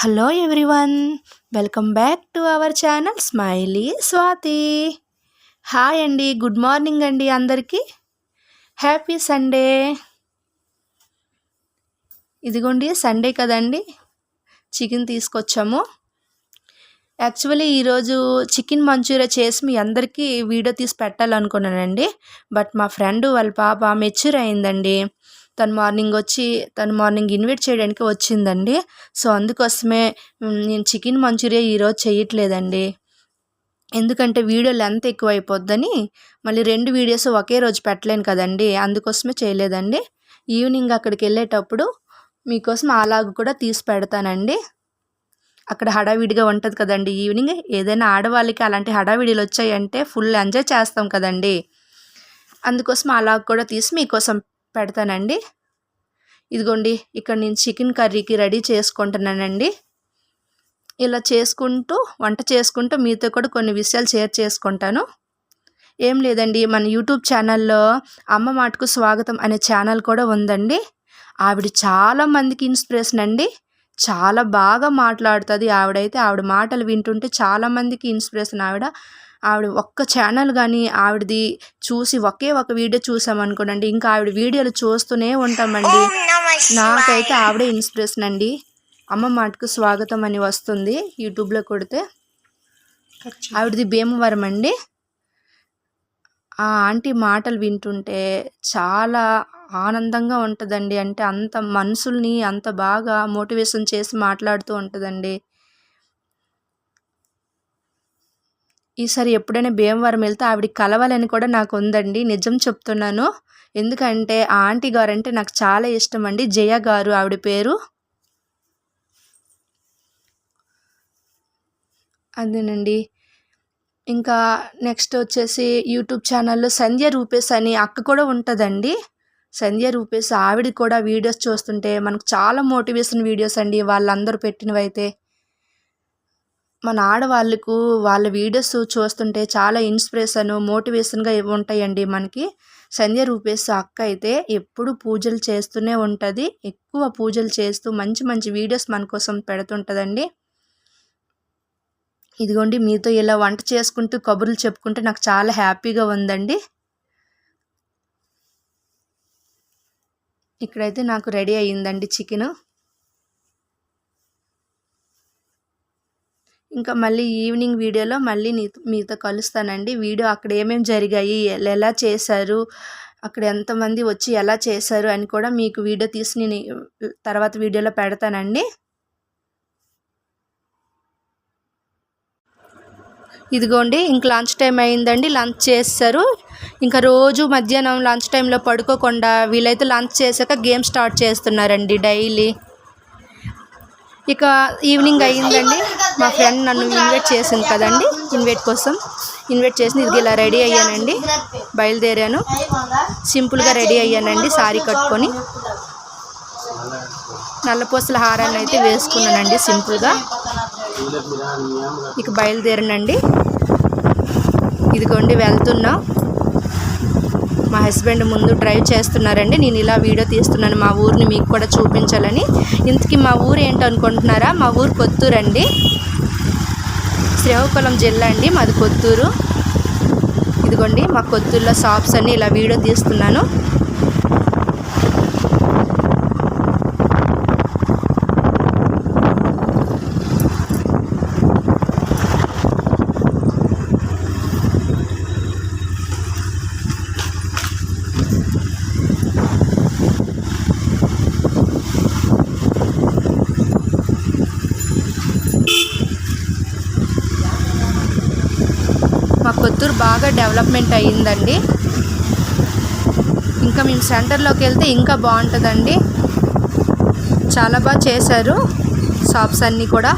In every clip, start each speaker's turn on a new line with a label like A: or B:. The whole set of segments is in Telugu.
A: Hello everyone, welcome back to our channel smiley Swathi. Hi అండి, గుడ్ మార్నింగ్ అండి అందరికీ. Happy Sunday. ఇదిగోండి సండే కదండి, చికెన్ తీసుకొచ్చాము. యాక్చువల్లీ ఈరోజు చికెన్ మంచూరియా చేసి మీ అందరికీ వీడియో తీసి పెట్టాలనుకున్నానండి. బట్ మా ఫ్రెండ్ వాళ్ళ పాప మెచ్యూర్ అయిందండి. తను మార్నింగ్ ఇన్వైట్ చేయడానికి వచ్చిందండి. సో అందుకోసమే నేను చికెన్ మంచూరియా ఈరోజు చేయట్లేదండి. ఎందుకంటే వీడియో లెంత్ ఎక్కువ అయిపోద్దని, మళ్ళీ 2 వీడియోస్ ఒకే రోజు పెట్టలేను కదండి, అందుకోసమే చేయలేదండి. ఈవినింగ్ అక్కడికి వెళ్ళేటప్పుడు మీకోసం అలాగ కూడా తీసి పెడతానండి. అక్కడ హడావిడిగా ఉంటుంది కదండి ఈవినింగ్. ఏదైనా ఆడవాళ్ళకి అలాంటి హడావిడిలు వచ్చాయంటే ఫుల్ ఎంజాయ్ చేస్తాం కదండి. అందుకోసం అలాగ కూడా తీసి మీకోసం పెడతానండి. ఇదిగోండి, ఇక్కడ నేను చికెన్ కర్రీకి రెడీ చేసుకుంటున్నానండి. ఇలా వంట చేసుకుంటూ మీతో కూడా కొన్ని విషయాలు షేర్ చేసుకుంటాను. ఏం లేదండి, మన యూట్యూబ్ ఛానల్లో అమ్మ మాటకు స్వాగతం అనే ఛానల్ కూడా ఉందండి. ఆవిడ చాలామందికి ఇన్స్పిరేషన్ అండి. చాలా బాగా మాట్లాడుతుంది ఆవిడ మాటలు వింటుంటే చాలామందికి ఇన్స్పిరేషన్. ఆవిడ ఒక్క ఛానల్ కానీ ఆవిడది చూసి ఒకే ఒక వీడియో చూసామనుకోండి, ఇంకా ఆవిడ వీడియోలు చూస్తూనే ఉంటామండి. నాకైతే ఆవిడే ఇన్స్పిరేషన్ అండి. అమ్మ మాటకు స్వాగతం అని వస్తుంది యూట్యూబ్లో కొడితే. ఆవిడది భీమవరం అండి. ఆ ఆంటీ మాటలు వింటుంటే చాలా ఆనందంగా ఉంటుందండి. అంటే అంత మనుషుల్ని అంత బాగా మోటివేషన్ చేసి మాట్లాడుతూ ఉంటుందండి. ఈసారి ఎప్పుడైనా భీమవరం వెళ్తే ఆవిడకి కలవాలని కూడా నాకు ఉందండి, నిజం చెప్తున్నాను. ఎందుకంటే ఆ ఆంటీ గారు అంటే నాకు చాలా ఇష్టం అండి. జయ గారు ఆవిడ పేరు. అదేనండి. ఇంకా నెక్స్ట్ వచ్చేసి యూట్యూబ్ ఛానల్లో సంధ్య రూపేష్ అని అక్క కూడా ఉంటుందండి. సంధ్య రూపేష్ ఆవిడ కూడా వీడియోస్ చూస్తుంటే మనకు చాలా మోటివేషన్ వీడియోస్ అండి వాళ్ళందరూ పెట్టినవైతే. మన ఆడవాళ్ళకు వాళ్ళ వీడియోస్ చూస్తుంటే చాలా ఇన్స్పిరేషన్ మోటివేషన్గా ఉంటాయండి మనకి. సంధ్య రూపేష్ అక్క అయితే ఎప్పుడు పూజలు చేస్తూనే ఉంటుంది. ఎక్కువ పూజలు చేస్తూ మంచి మంచి వీడియోస్ మన కోసం పెడుతుంటుందండి. ఇదిగోండి, మీతో ఇలా వంట చేసుకుంటూ కబుర్లు చెప్పుకుంటే నాకు చాలా హ్యాపీగా ఉందండి. ఇక్కడైతే నాకు రెడీ అయ్యిందండి చికెన్. ఇంకా మళ్ళీ ఈవినింగ్ వీడియోలో మళ్ళీ మీతో కలుస్తానండి. వీడియో అక్కడ ఏమేమి జరిగాయి, ఎలా చేశారు, అక్కడ ఎంతమంది వచ్చి ఎలా చేశారు అని కూడా మీకు వీడియో తీసి నేను తర్వాత వీడియోలో పెడతానండి. ఇదిగోండి, ఇంక లంచ్ టైం అయిందండి. లంచ్ చేస్తారు. ఇంకా రోజు మధ్యాహ్నం లంచ్ టైంలో పడుకోకుండా వీళ్ళైతే లంచ్ చేశాక గేమ్ స్టార్ట్ చేస్తున్నారండి డైలీ. ఇక ఈవినింగ్ అయ్యిందండి. మా ఫ్రెండ్ నన్ను ఇన్వైట్ చేసింది కదండి, ఇన్వైట్ చేసింది. ఇది ఇలా రెడీ అయ్యానండి, బయలుదేరాను. సింపుల్గా రెడీ అయ్యానండి, సారీ కట్టుకొని. నల్లపూసల హారాన్ని అయితే వేసుకున్నానండి సింపుల్గా. ఇక బయలుదేరానండి. ఇదిగోండి వెళ్తున్నా. మా హస్బెండ్ ముందు డ్రైవ్ చేస్తున్నారండి. నేను ఇలా వీడియో తీస్తున్నాను మా ఊరిని మీకు కూడా చూపించాలని. ఇంతకీ మా ఊరు ఏంటనుకుంటున్నారా? మా ఊరు కొత్తూరు అండి. శ్రీకాకుళం జిల్లా అండి మాది కొత్తూరు. ఇదిగోండి మా కొత్తూరులో షాప్స్ అన్నీ ఇలా వీడియో తీస్తున్నాను. మా కొత్తూరు బాగా డెవలప్మెంట్ అయ్యిందండి. ఇంకా మేము సెంటర్లోకి వెళ్తే ఇంకా బాగుంటుందండి. చాలా బాగా చేశారు షాప్స్ అన్నీ కూడా.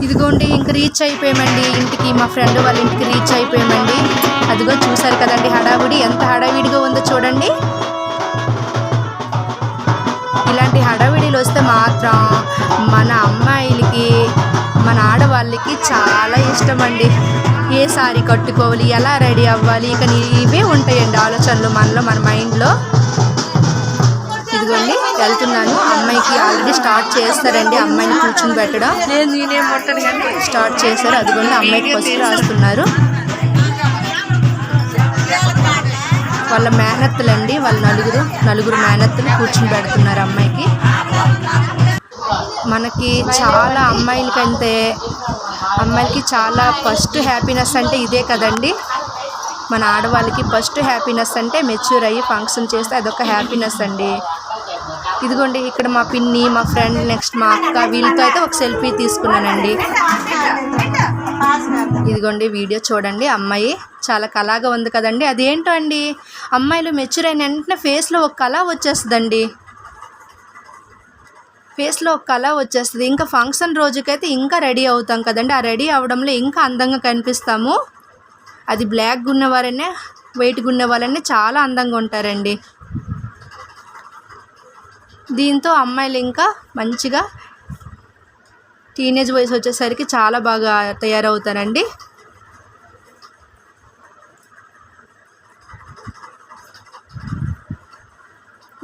A: ఇదిగోండి, ఇంక రీచ్ అయిపోయామండి ఇంటికి. మా ఫ్రెండ్ వాళ్ళ ఇంటికి రీచ్ అయిపోయామండి. అదిగో చూసారు కదండి హడావిడి, ఎంత హడావిడిగా ఉందో చూడండి. ఇలాంటి హడావిడిలు వస్తే మాత్రం మన అమ్మాయిలకి, మన ఆడవాళ్ళకి చాలా ఇష్టం అండి. ఏ సారీ కట్టుకోవాలి, ఎలా రెడీ అవ్వాలి, ఇక ఇవే ఉంటాయండి ఆలోచనలు మన మైండ్లో. ఇదిగోండి వెళ్తున్నాను. అమ్మాయికి ఆల్రెడీ స్టార్ట్ చేస్తారండి, అమ్మాయిని కూర్చుని పెట్టడం స్టార్ట్ చేశారు. అదిగోండి అమ్మాయికి పసుపు రాస్తున్నారు. వాళ్ళ మేనత్తలండి, వాళ్ళ నలుగురు మేనత్తలు కూర్చుని పెడుతున్నారు అమ్మాయికి. మనకి చాలా అమ్మాయిలకి చాలా ఫస్ట్ హ్యాపీనెస్ అంటే ఇదే కదండి. మన ఆడవాళ్ళకి ఫస్ట్ హ్యాపీనెస్ అంటే మెచ్యూర్ అయ్యి ఫంక్షన్ చేస్తే అదొక హ్యాపీనెస్ అండి. ఇదిగోండి ఇక్కడ మా పిన్ని, మా ఫ్రెండ్, నెక్స్ట్ మా అక్క, వీళ్ళతో అయితే ఒక సెల్ఫీ తీసుకున్నానండి. ఇదిగోండి వీడియో చూడండి. అమ్మాయి చాలా కళగా ఉంది కదండి. అదేంటో అండి, అమ్మాయిలు మెచ్యూర్ అయిన వెంటనే ఫేస్లో ఒక కళ వచ్చేస్తుందండి. ఇంకా ఫంక్షన్ రోజుకైతే ఇంకా రెడీ అవుతాం కదండి. ఆ రెడీ అవడంలో ఇంకా అందంగా కనిపిస్తాము. అది బ్లాక్గా ఉన్నవారనే, వైట్గా ఉన్న వాళ్ళనే చాలా అందంగా ఉంటారండి. దీంతో అమ్మాయిలు ఇంకా మంచిగా టీనేజ్ వయసు వచ్చేసరికి చాలా బాగా తయారవుతారండి.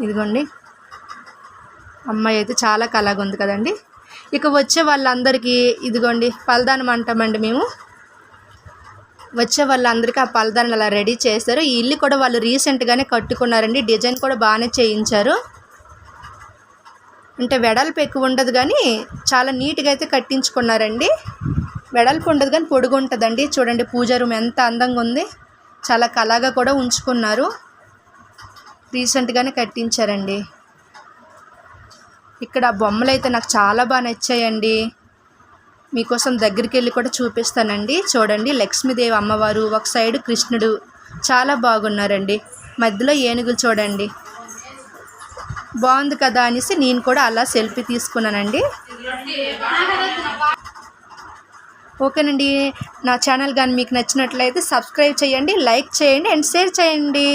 A: ఇదిగోండి అమ్మాయి అయితే చాలా కళగా ఉంది కదండి. ఇక వచ్చే వాళ్ళందరికీ ఇదిగోండి పలదానం అంటామండి మేము. వచ్చే వాళ్ళందరికీ ఆ పలదానం అలా రెడీ చేస్తారు. ఈ ఇల్లు కూడా వాళ్ళు రీసెంట్గానే కట్టుకున్నారండి. డిజైన్ కూడా బాగానే చేయించారు. అంటే వెడల్పు ఎక్కువ ఉండదు కానీ చాలా నీట్గా అయితే కట్టించుకున్నారండి. వెడల్పు ఉండదు కానీ పొడుగు ఉంటుందండి. చూడండి పూజ రూమ్ ఎంత అందంగా ఉంది, చాలా కళగా కూడా ఉంచుకున్నారు. రీసెంట్గానే కట్టించారండి. ఇక్కడ బొమ్మలు అయితే నాకు చాలా బాగా నచ్చాయండి. మీకోసం దగ్గరికి వెళ్ళి కూడా చూపిస్తానండి. చూడండి లక్ష్మీదేవి అమ్మవారు, ఒక సైడు కృష్ణుడు, చాలా బాగున్నారండి. మధ్యలో ఏనుగులు చూడండి, బాగుంది కదా అనేసి నేను కూడా అలా సెల్ఫీ తీసుకున్నానండి. ఓకేనండి, నా ఛానల్ కానీ మీకు నచ్చినట్లయితే సబ్స్క్రైబ్ చేయండి, లైక్ చేయండి అండ్ షేర్ చేయండి.